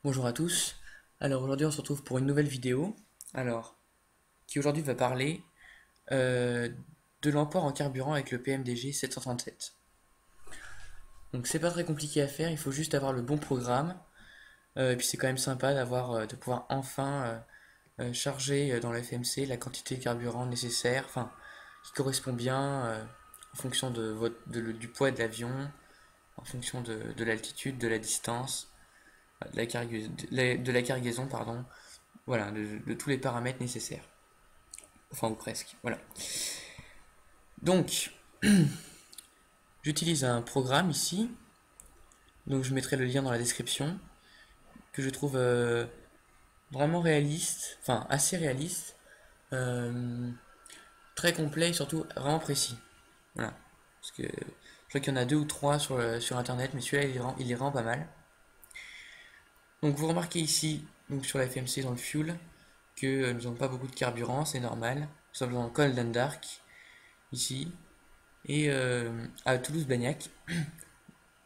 Bonjour à tous. Alors aujourd'hui on se retrouve pour une nouvelle vidéo. Alors, qui aujourd'hui va parler euh, de l'emport en carburant avec le PMDG 737. Donc c'est pas très compliqué à faire, il faut juste avoir le bon programme. Et puis c'est quand même sympa de pouvoir enfin charger dans la FMC la quantité de carburant nécessaire, enfin qui correspond bien en fonction du poids de l'avion, en fonction de l'altitude, de la distance, de la cargaison, pardon. Voilà, de tous les paramètres nécessaires. Enfin, ou presque. Voilà. Donc, j'utilise un programme ici. Donc, je mettrai le lien dans la description. Que je trouve vraiment réaliste. Enfin, assez réaliste. euh, Très complet et surtout vraiment précis. Voilà. Parce que je crois qu'il y en a deux ou trois sur internet, mais celui-là il est vraiment pas mal. Donc vous remarquez ici, donc sur la FMC dans le fuel, que nous n'avons pas beaucoup de carburant, c'est normal. Nous sommes en cold and dark, ici. Et à Toulouse-Blagnac.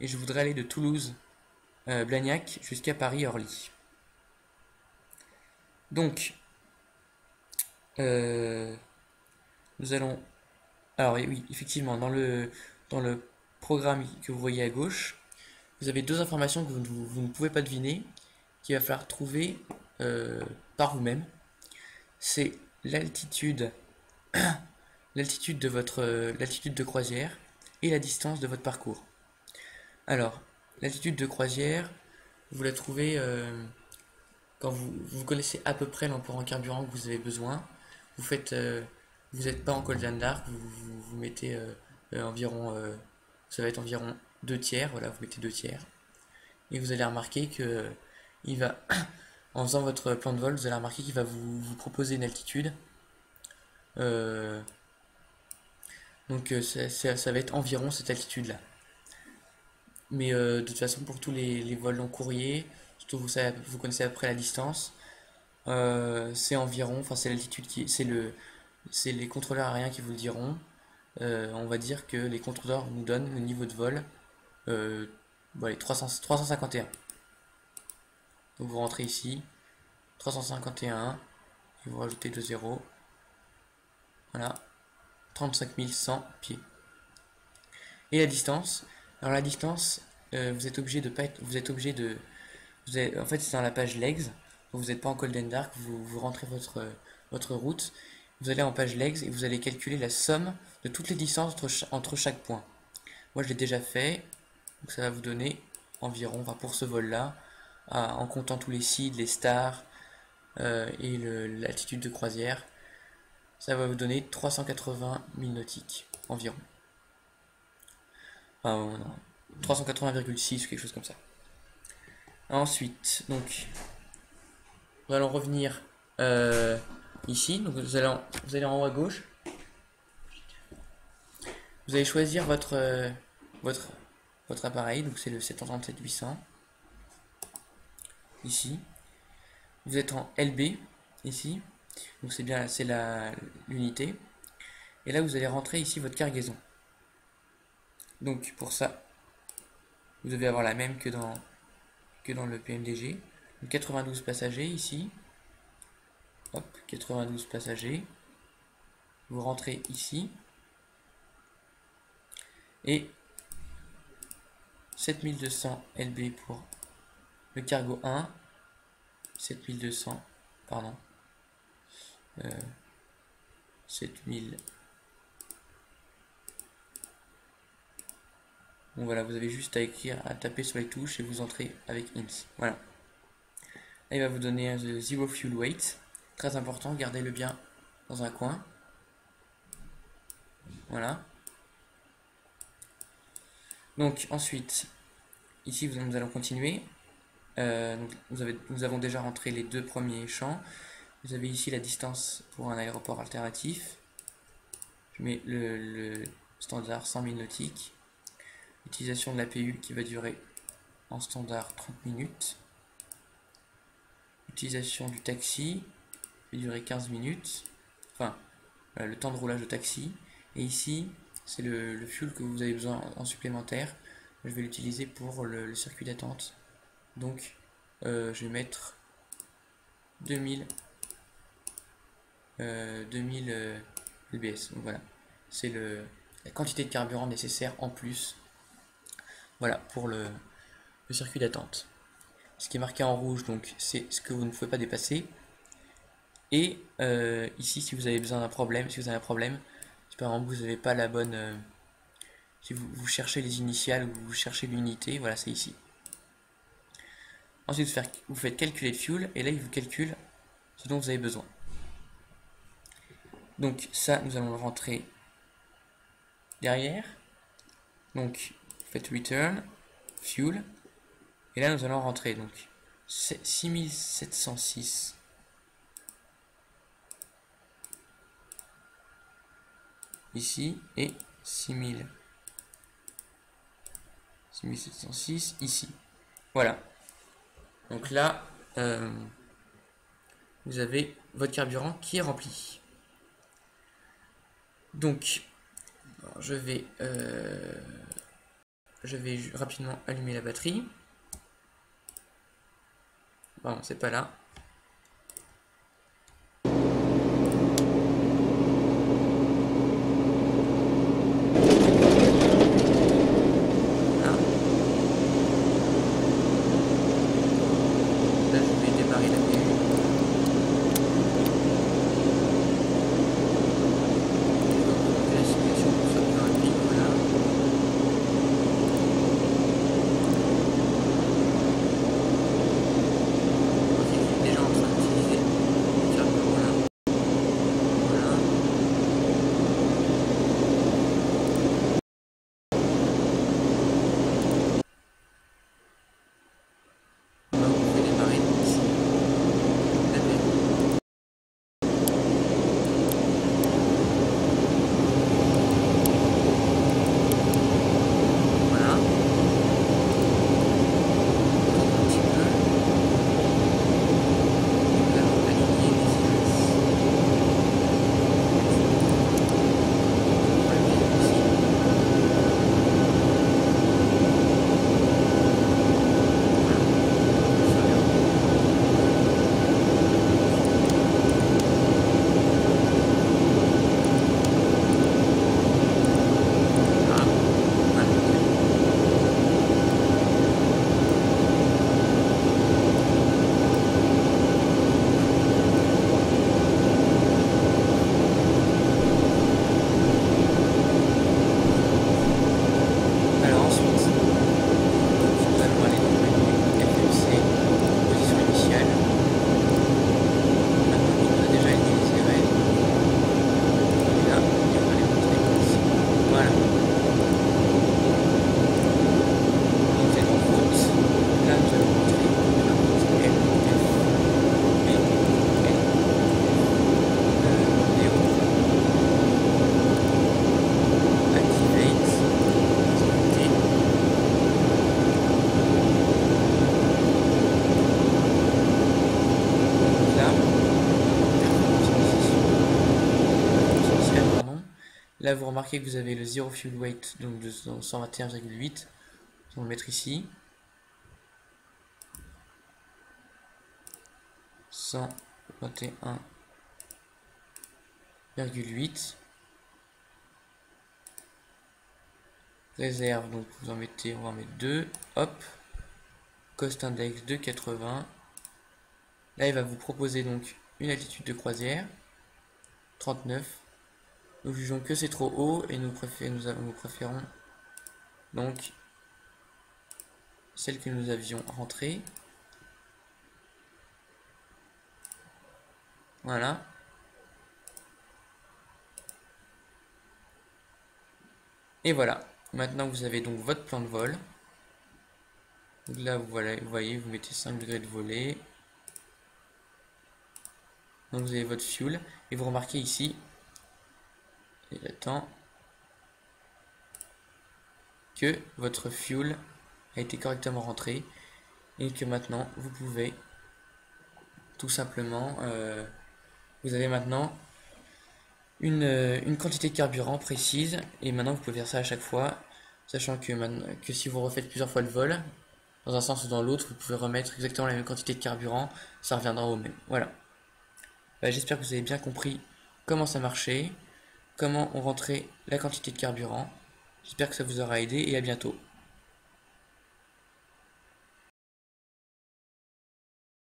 Et je voudrais aller de Toulouse-Blagnac jusqu'à Paris-Orly. Donc, euh, nous allons... Alors oui, effectivement, dans le programme que vous voyez à gauche, vous avez deux informations que vous ne pouvez pas deviner, qu'il va falloir trouver par vous-même. C'est l'altitude, l'altitude de croisière et la distance de votre parcours. Alors, l'altitude de croisière, vous la trouvez quand vous connaissez à peu près l'emport en carburant que vous avez besoin. Vous faites, vous n'êtes pas en Coldan Dark, vous mettez environ, ça va être environ 2 tiers, voilà, vous mettez 2 tiers. Et vous allez remarquer que il va, en faisant votre plan de vol, vous allez remarquer qu'il va vous proposer une altitude. Euh, donc ça va être environ cette altitude-là. Mais de toute façon, pour tous les vols long courrier, surtout vous connaissez après la distance, c'est environ, enfin c'est l'altitude c'est les contrôleurs aériens qui vous le diront. On va dire que les contrôleurs nous donnent le niveau de vol, euh, bon, allez, 351. Donc vous rentrez ici, 351, et vous rajoutez 2 zéros, voilà, 35 100 pieds. Et la distance, alors la distance, vous êtes obligé de pas être, vous êtes obligé de, en fait c'est dans la page legs, donc vous n'êtes pas en cold and dark, vous rentrez votre route, vous allez en page legs et vous allez calculer la somme de toutes les distances entre chaque point. Moi je l'ai déjà fait, donc ça va vous donner environ, enfin pour ce vol-là, en comptant tous les seeds, les stars et l'altitude de croisière, ça va vous donner 380 000 nautiques environ. Enfin, non, 380,6 ou quelque chose comme ça. Ensuite, donc, nous allons revenir ici. Donc, vous allez en haut à gauche. Vous allez choisir votre, votre appareil. Donc, c'est le 737-800. Ici. Vous êtes en LB. Ici. Donc, c'est l'unité. Et là, vous allez rentrer ici votre cargaison. Donc, pour ça, vous devez avoir la même que dans le PMDG. Donc, 92 passagers ici. Hop, 92 passagers. Vous rentrez ici. Et 7200 LB pour le cargo 1. 7200, pardon. 7000. Bon voilà, vous avez juste à écrire, à taper sur les touches et vous entrez avec int. Voilà. Là, il va vous donner un zero fuel weight. Très important, gardez-le bien dans un coin. Voilà. Donc ensuite, ici nous allons continuer. Nous avons déjà rentré les deux premiers champs. Vous avez ici la distance pour un aéroport alternatif. Je mets le standard 100 000 nautiques. Utilisation de l'APU qui va durer en standard 30 minutes. Utilisation du taxi qui va durer 15 minutes. Enfin, le temps de roulage de taxi. Et ici, c'est le fuel que vous avez besoin en supplémentaire. Je vais l'utiliser pour le circuit d'attente. Donc, je vais mettre 2000 lbs. Donc voilà, c'est la quantité de carburant nécessaire en plus, voilà, pour le circuit d'attente. Ce qui est marqué en rouge, donc c'est ce que vous ne pouvez pas dépasser. Et ici, si vous avez besoin d'un problème, si par exemple vous n'avez pas la bonne, si vous cherchez les initiales ou vous cherchez l'unité, voilà, c'est ici. Ensuite, vous faites calculer le fuel, et là, il vous calcule ce dont vous avez besoin. Donc ça, nous allons le rentrer derrière. Donc, vous faites return, fuel, et là, nous allons rentrer, donc, 6706. Ici, et 6706 ici. Voilà. Donc là, vous avez votre carburant qui est rempli. Donc, je vais rapidement allumer la batterie. Bon, c'est pas là. Là, vous remarquez que vous avez le zero fuel weight, donc de 121,8. On va le mettre ici. 121,8. Réserve, donc vous en mettez, on va en mettre 2. Hop. Cost index 2,80. Là, il va vous proposer donc une altitude de croisière. 39. Nous jugeons que c'est trop haut et nous préférons donc celle que nous avions rentrée. Voilà. Et voilà. Maintenant, vous avez donc votre plan de vol. Donc là, vous voyez, vous mettez 5 degrés de volée. Donc vous avez votre fuel. Et vous remarquez ici, et j'attends, que votre fuel a été correctement rentré. Et que maintenant, vous pouvez tout simplement, vous avez maintenant une quantité de carburant précise. Et maintenant, vous pouvez faire ça à chaque fois. Sachant que si vous refaites plusieurs fois le vol, dans un sens ou dans l'autre, vous pouvez remettre exactement la même quantité de carburant, ça reviendra au même. Voilà. J'espère que vous avez bien compris comment ça marchait, comment on rentrait la quantité de carburant. J'espère que ça vous aura aidé et à bientôt.